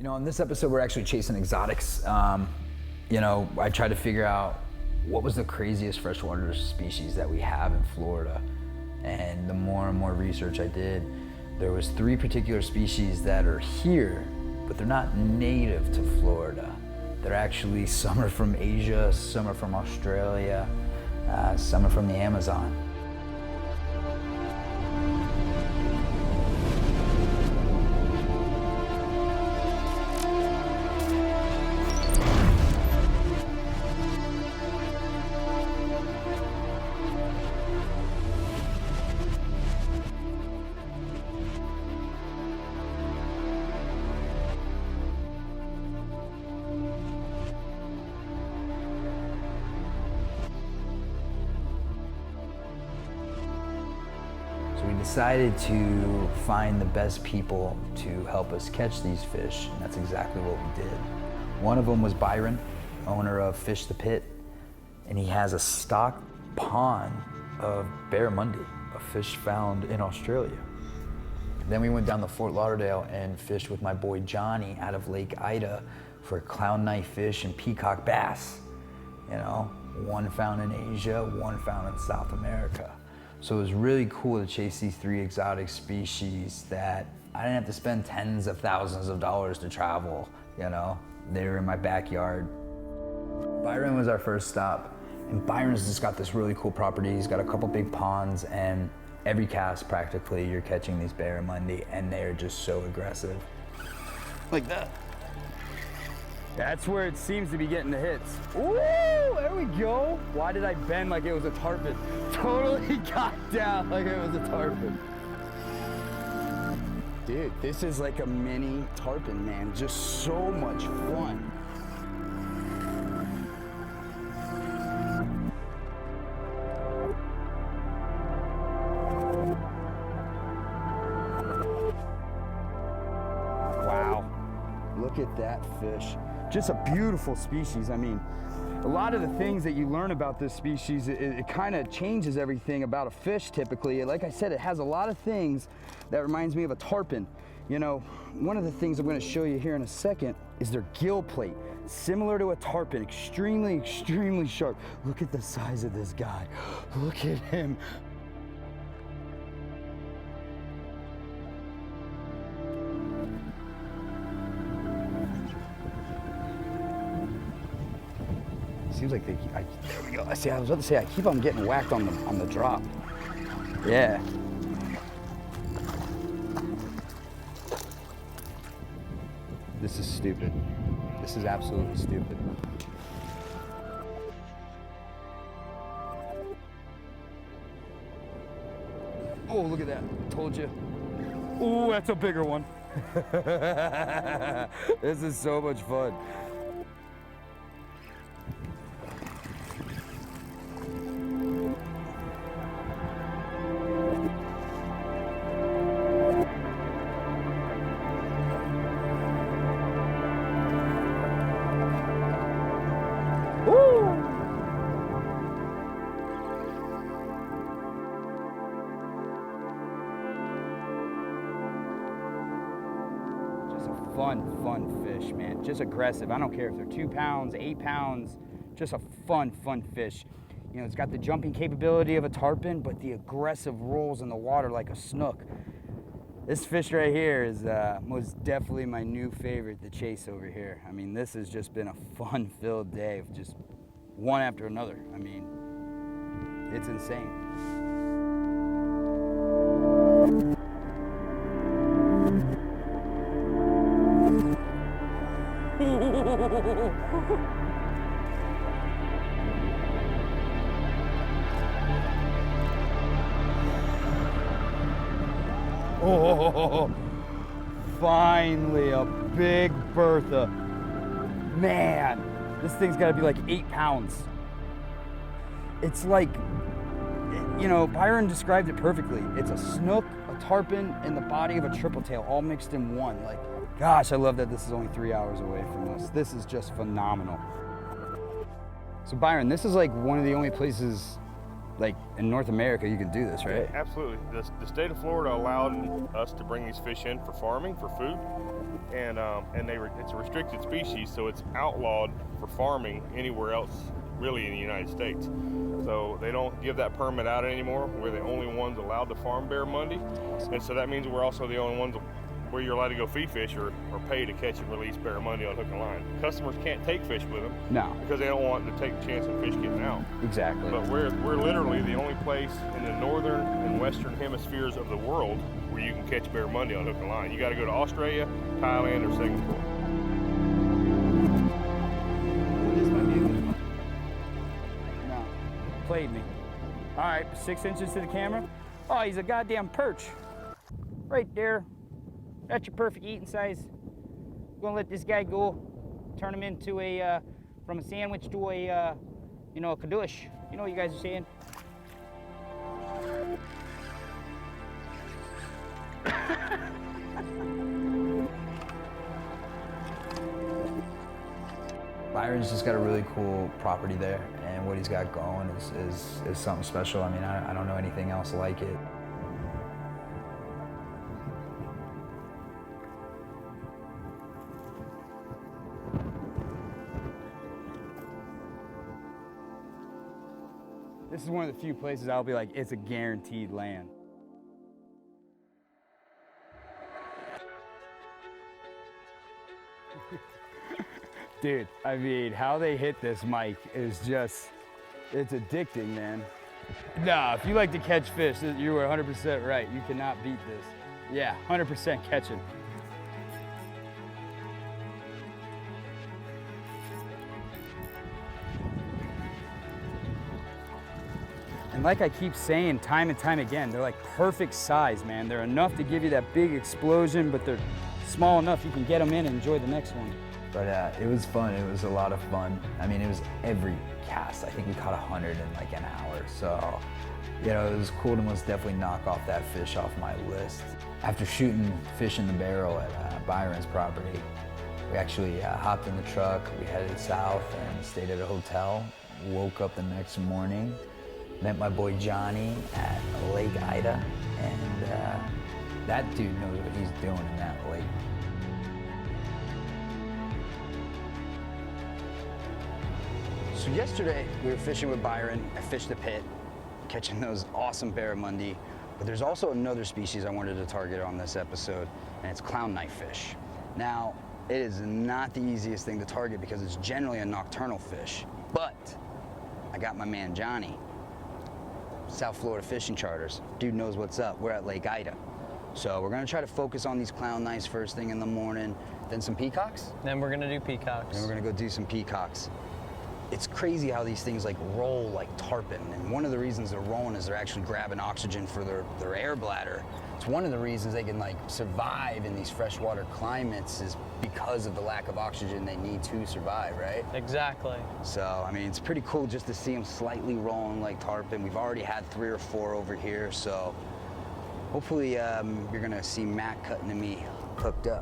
You know, in this episode, we're actually chasing exotics. You know, I tried to figure out what was the craziest freshwater species that we have in Florida. And the more and more research I did, there was 3 particular species that are here, but they're not native to Florida. They're actually, some are from Asia, some are from Australia, some are from the Amazon. So we decided to find the best people to help us catch these fish, and that's exactly what we did. One of them was Byron, owner of Fish the Pit, and he has a stock pond of Barramundi, a fish found in Australia. Then we went down to Fort Lauderdale and fished with my boy Johnny out of Lake Ida for clown knife fish and peacock bass. You know, one found in Asia, one found in South America. So it was really cool to chase these 3 exotic species that I didn't have to spend tens of thousands of dollars to travel, you know? They were in my backyard. Byron was our first stop, and Byron's just got this really cool property. He's got a couple big ponds, and every cast practically you're catching these barramundi, and they're just so aggressive. Like that. That's where it seems to be getting the hits. Ooh, there we go. Why did I bend like it was a tarpon? Totally got down like it was a tarpon. Dude, this is like a mini tarpon, man. Just so much fun. Wow, look at that fish. Just a beautiful species. I mean, a lot of the things that you learn about this species, it kind of changes everything about a fish typically. Like I said, it has a lot of things that reminds me of a tarpon. You know, one of the things I'm going to show you here in a second is their gill plate. Similar to a tarpon, extremely, extremely sharp. Look at the size of this guy. Look at him. Seems like there we go. See, I was about to say, I keep on getting whacked on the drop. Yeah. This is stupid. This is absolutely stupid. Oh, look at that. Told you. Oh, that's a bigger one. This is so much fun. Fun fish, man. Just aggressive. I don't care if they're 2 pounds, 8 pounds, just a fun fish. You know, it's got the jumping capability of a tarpon, but the aggressive rolls in the water like a snook. This fish right here is most definitely my new favorite to chase over here. I mean, this has just been a fun-filled day of just one after another. I mean, it's insane. Oh, finally a big Bertha. Man, this thing's gotta be like 8 pounds. It's like, you know, Byron described it perfectly. It's a snook, a tarpon, and the body of a triple tail all mixed in one. Like, gosh, I love that this is only 3 hours away from us. This is just phenomenal. So Byron, this is like one of the only places like in North America, you can do this, right? Absolutely. The state of Florida allowed us to bring these fish in for farming, for food, and it's a restricted species, so it's outlawed for farming anywhere else, really, in the United States. So they don't give that permit out anymore. We're the only ones allowed to farm barramundi, and so that means we're also the only ones where you're allowed to go feed fish or pay to catch and release barramundi on hook and line. Customers can't take fish with them. No. Because they don't want to take the chance of fish getting out. Exactly. But we're literally the only place in the northern and western hemispheres of the world where you can catch barramundi on hook and line. You got to go to Australia, Thailand, or Singapore. This might be a good one. No. Played me. All right, 6 inches to the camera. Oh, he's a goddamn perch. Right there. That's your perfect eating size. Gonna let this guy go. Turn him into from a sandwich to a, a kadoosh. You know what you guys are saying? Byron's just got a really cool property there, and what he's got going is something special. I mean, I don't know anything else like it. This is one of the few places I'll be like, it's a guaranteed land. Dude, I mean, how they hit this mic is just, it's addicting, man. Nah, if you like to catch fish, you were 100% right. You cannot beat this. Yeah, 100% catching. And like I keep saying time and time again, they're like perfect size, man. They're enough to give you that big explosion, but they're small enough you can get them in and enjoy the next one. But it was fun. It was a lot of fun. I mean, it was every cast. I think we caught 100 in like an hour. So, it was cool to most definitely knock off that fish off my list. After shooting fish in the barrel at Byron's property, we actually hopped in the truck. We headed south and stayed at a hotel. Woke up the next morning, met my boy Johnny at Lake Ida, and that dude knows what he's doing in that lake. So yesterday we were fishing with Byron. I fished the pit, catching those awesome barramundi. But there's also another species I wanted to target on this episode, and it's clown knife fish. Now, it is not the easiest thing to target because it's generally a nocturnal fish. But I got my man Johnny, South Florida Fishing Charters. Dude knows what's up. We're at Lake Ida. So we're gonna try to focus on these clown knives first thing in the morning, then some peacocks. Then we're gonna do peacocks. Then we're gonna go do some peacocks. It's crazy how these things like roll like tarpon, and one of the reasons they're rolling is they're actually grabbing oxygen for their air bladder. It's one of the reasons they can like survive in these freshwater climates is because of the lack of oxygen they need to survive, right? Exactly. So, I mean, it's pretty cool just to see them slightly rolling like tarpon. We've already had 3 or 4 over here, so hopefully you're gonna see Matt cutting to me hooked up.